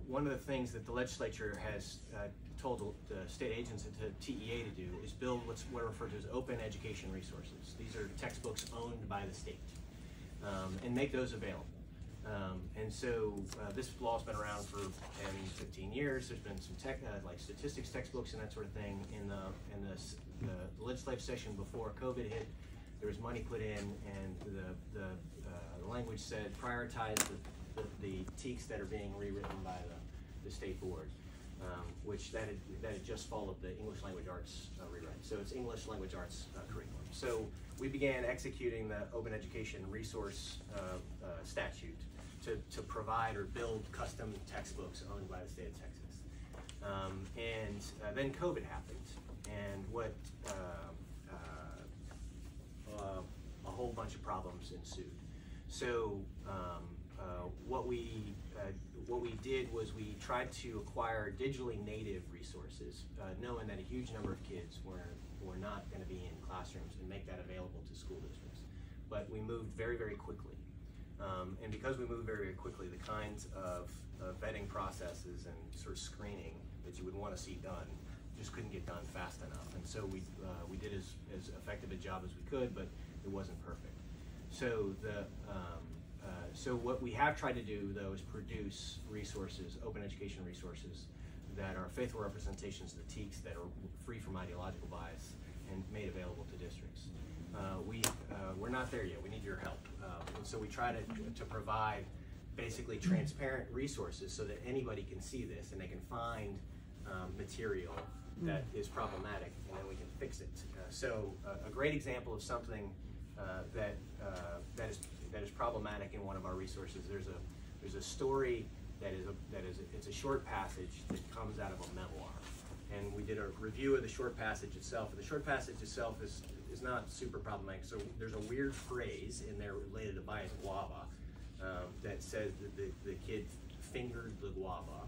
one of the things that the legislature has told the state agents and to TEA to do is build what are referred to as open education resources. These are textbooks owned by the state, and make those available. And so this law's been around for 15 years. There's been some like statistics textbooks and that sort of thing. In the legislative session before COVID hit, there was money put in, and the language said prioritize the TEKs that are being rewritten by the state board, which that had just followed the English language arts rewrite. So it's English language arts curriculum. So we began executing the open education resource statute to provide or build custom textbooks owned by the state of Texas. And then COVID happened, and a whole bunch of problems ensued. So what we did was we tried to acquire digitally native resources, knowing that a huge number of kids were not going to be in classrooms, and make that available to school districts. But we moved very, very quickly. And because we moved very, very quickly, the kinds of vetting processes and sort of screening that you would want to see done just couldn't get done fast enough. And so we did as effective a job as we could, but it wasn't perfect. So so what we have tried to do, though, is produce resources, open education resources, that are faithful representations of the TEKs that are free from ideological bias and made available to districts. We're not there yet. We need your help. And so we try to provide basically transparent resources so that anybody can see this and they can find material that is problematic, and then we can fix it. So a great example of something that is problematic in one of our resources. There's a story it's a short passage that comes out of a memoir, and we did a review of the short passage itself. And the short passage itself is not super problematic. So there's a weird phrase in there related to buying guava that says that the kid fingered the guava,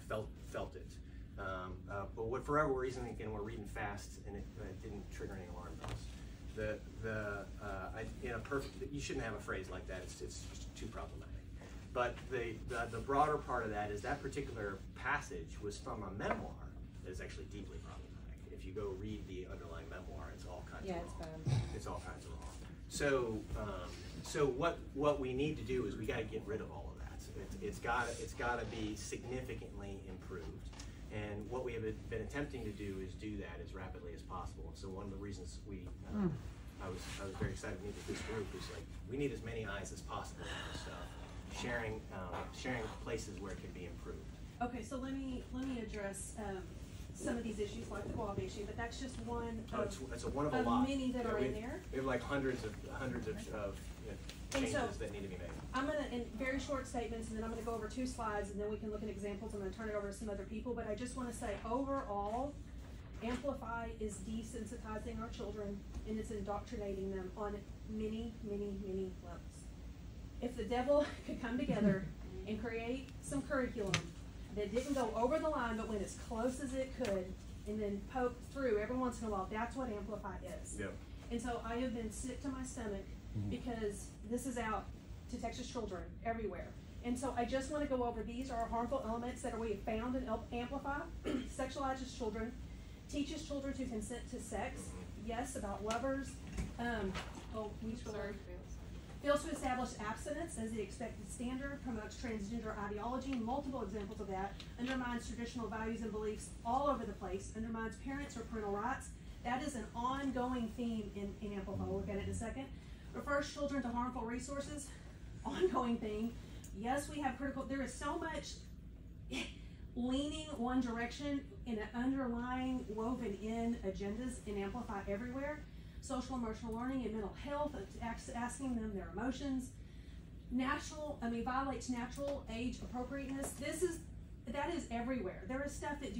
felt it. But for whatever reason, again, we're reading fast, and it didn't trigger any alarm bells. In a perfect, you shouldn't have a phrase like that. It's just too problematic. But the broader part of that is that particular passage was from a memoir that is actually deeply problematic. If you go read the underlying memoir, it's all kinds of wrong. It's all kinds of wrong. So what we need to do is we got to get rid of all of that. It's got to be significantly improved. And what we have been attempting to do is do that as rapidly as possible. And so one of the reasons I was very excited to meet with this group is like we need as many eyes as possible on this stuff, sharing places where it can be improved. Okay, so let me address some of these issues, like the guava issue, but that's just one of a lot. Many that are in there. We have like hundreds of changes that need to be made. I'm going to, in very short statements, and then I'm going to go over 2 slides, and then we can look at examples. I'm going to turn it over to some other people, but I just want to say, overall, Amplify is desensitizing our children, and it's indoctrinating them on many, many, many levels. If the devil could come together and create some curriculum that didn't go over the line, but went as close as it could, and then poke through every once in a while, that's what Amplify is. Yep. And so I have been sick to my stomach because this is out to Texas children everywhere. And so I just want to go over, these are harmful elements that we have found in Amplify. Sexualizes children, teaches children to consent to sex, yes, about lovers, fails to establish abstinence as the expected standard, promotes transgender ideology, multiple examples of that, undermines traditional values and beliefs all over the place, undermines parents or parental rights. That is an ongoing theme in Amplify. We'll look at it in a second. Refers children to harmful resources, ongoing thing. Yes, we have critical, there is so much leaning one direction in an underlying woven in agendas in Amplify everywhere. Social emotional learning and mental health, asking them their emotions. Violates natural age appropriateness. That is everywhere. There is stuff that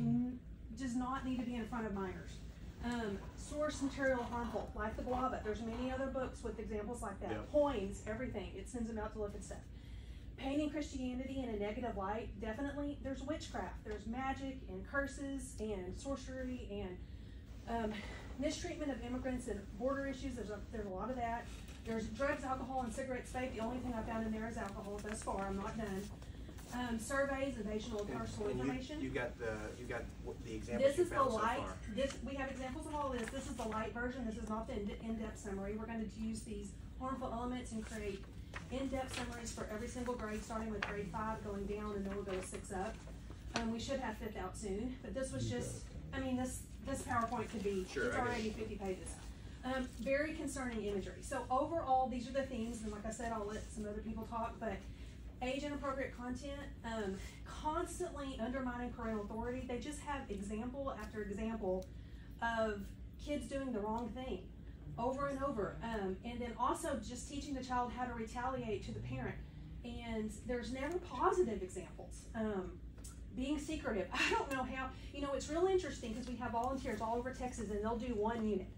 does not need to be in front of minors. Source material harmful, like the guava. There's many other books with examples like that. Yep. Poems, everything. It sends them out to look at stuff. Painting Christianity in a negative light, definitely. There's witchcraft. There's magic and curses and sorcery and mistreatment of immigrants and border issues. There's a lot of that. There's drugs, alcohol, and cigarettes. Vape. The only thing I found in there is alcohol thus far. I'm not done. surveys, invasional and personal information. You got the examples This you is the found so light. far. We have examples of all this. This is the light version. This is not the in-depth summary. We're going to use these harmful elements and create in-depth summaries for every single grade, starting with grade 5, going down, and then we'll go 6 up. We should have 5th out soon, but this was just, I mean, this PowerPoint could be, sure, it's already 50 pages. Very concerning imagery. So overall, these are the themes, and like I said, I'll let some other people talk, but age inappropriate content, constantly undermining parental authority. They just have example after example of kids doing the wrong thing over and over. And then also just teaching the child how to retaliate to the parent. And there's never positive examples. Being secretive. I don't know how, you know, it's real interesting because we have volunteers all over Texas and they'll do one unit.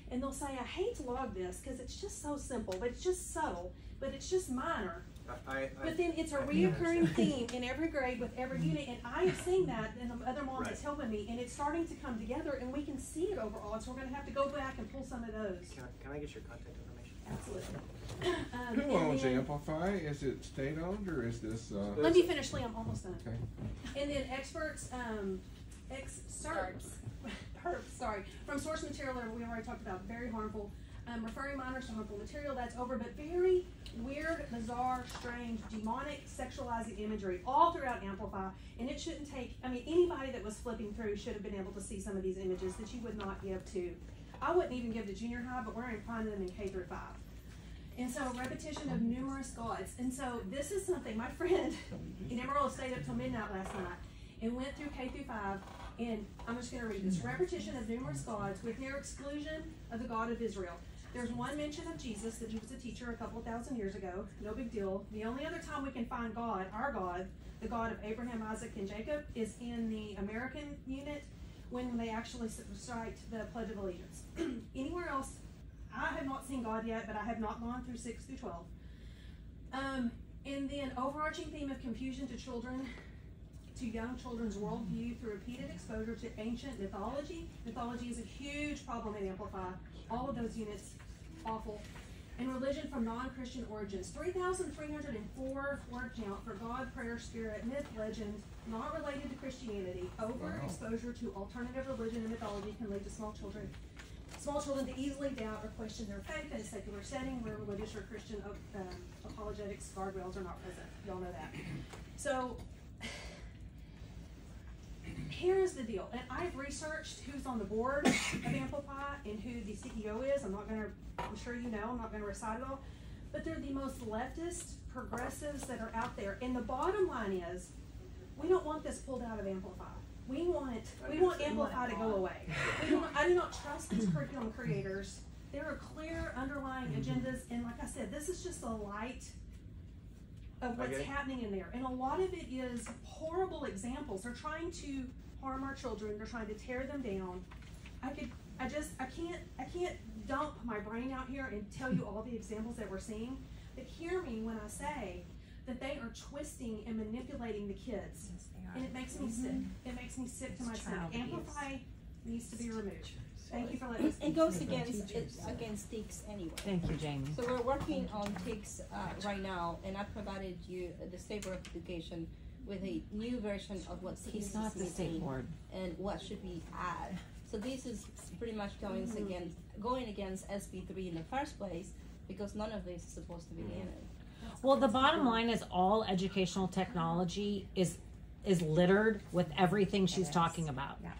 And they'll say, I hate to log this because it's just so simple, but it's just subtle, but it's just minor. But then it's a reoccurring theme in every grade with every unit, and I have seen that, and the other mom is helping me, and it's starting to come together, and we can see it overall, so we're going to have to go back and pull some of those. Can I get your contact information? Absolutely. Who owns Amplify? Is it state-owned, or is this... Let me finish, Lee, I'm almost done. Okay. And then excerpts from source material that we already talked about, very harmful. Referring minors to harmful material, that's over, but very weird, bizarre, strange, demonic, sexualizing imagery all throughout Amplify, and it shouldn't take, I mean, anybody that was flipping through should have been able to see some of these images that you would not give to, I wouldn't even give to junior high, but we're finding them in K through 5. And so repetition of numerous gods, and so this is something, my friend in Amarillo stayed up till midnight last night and went through K through 5, and I'm just going to read this. Repetition of numerous gods with their exclusion of the God of Israel. There's one mention of Jesus, that he was a teacher a couple of thousand years ago. No big deal. The only other time we can find God, our God, the God of Abraham, Isaac, and Jacob, is in the American unit when they actually recite the Pledge of Allegiance. Anywhere else, I have not seen God yet, but I have not gone through 6 through 12. And then overarching theme of confusion to children, to young children's worldview through repeated exposure to ancient mythology. Mythology is a huge problem in Amplify. All of those units, awful. And religion from non-Christian origins. 3,304 word count for God, prayer, spirit, myth, legend, not related to Christianity. Overexposure to alternative religion and mythology can lead to small children to easily doubt or question their faith in a secular setting where religious or Christian apologetics guardrails are not present. Y'all know that. So here is the deal, and I've researched who's on the board of Amplify and who the CEO is. I'm sure you know, I'm not going to recite it all, but they're the most leftist progressives that are out there. And the bottom line is, we don't want this pulled out of Amplify. We want Amplify to go away. I do not trust these curriculum creators. There are clear underlying agendas, and like I said, this is just a light of what's happening in there. And a lot of it is horrible examples. They're trying to harm our children. They're trying to tear them down. I can't dump my brain out here and tell you all the examples that we're seeing, but hear me when I say that they are twisting and manipulating the kids. Yes, they are. And it makes me sick. It makes me sick to my stomach. Amplify needs to be removed. Thank you for letting us speak. It goes against TICS anyway. Thank you, Jamie. So we're working on TICS right now, and I provided you, the State Board of Education, with a new version of what TICS is not the State missing Board. and what should we add. So this is pretty much going against SB3 in the first place, because none of this is supposed to be in it. Well, the bottom line is all educational technology is littered with everything she's talking about. Yeah.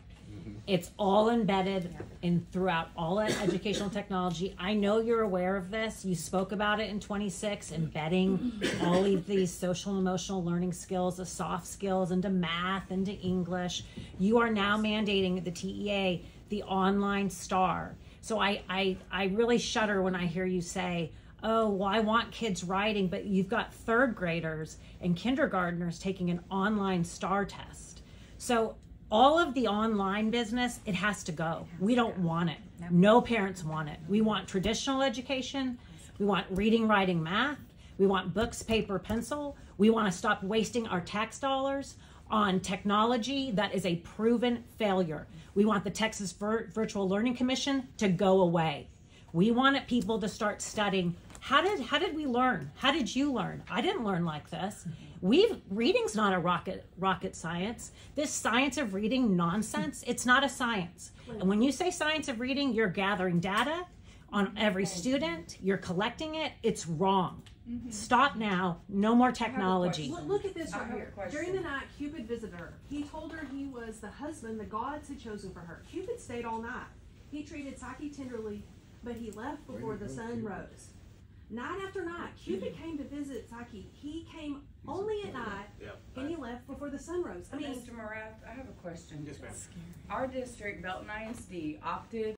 It's all embedded in throughout all educational technology. I know you're aware of this. You spoke about it in 26, embedding all of these social and emotional learning skills, the soft skills, into math, into English. You are now mandating the TEA, the online STAR. So I really shudder when I hear you say, oh, well, I want kids writing, but you've got third graders and kindergartners taking an online STAR test. So all of the online business, it has to go. We don't want it. No parents want it. We want traditional education. We want reading, writing, math. We want books, paper, pencil. We want to stop wasting our tax dollars on technology that is a proven failure. We want the Texas Virtual Learning Commission to go away. We wanted people to start studying. How did we learn? How did you learn? I didn't learn like this. Reading's not a rocket science. This science of reading nonsense, it's not a science. And when you say science of reading, you're gathering data on every student, you're collecting it, it's wrong. Stop now, no more technology. Look at this I right have a here. question. During the night, Cupid visited her. He told her he was the husband the gods had chosen for her. Cupid stayed all night. He treated Psyche tenderly, but he left before the sun rose. Night after night, Cupid came to visit Psyche. He came only at night, and he left before the sun rose. I mean, Mr. Morath, I have a question. Yes, ma'am. Our district, Belton ISD, opted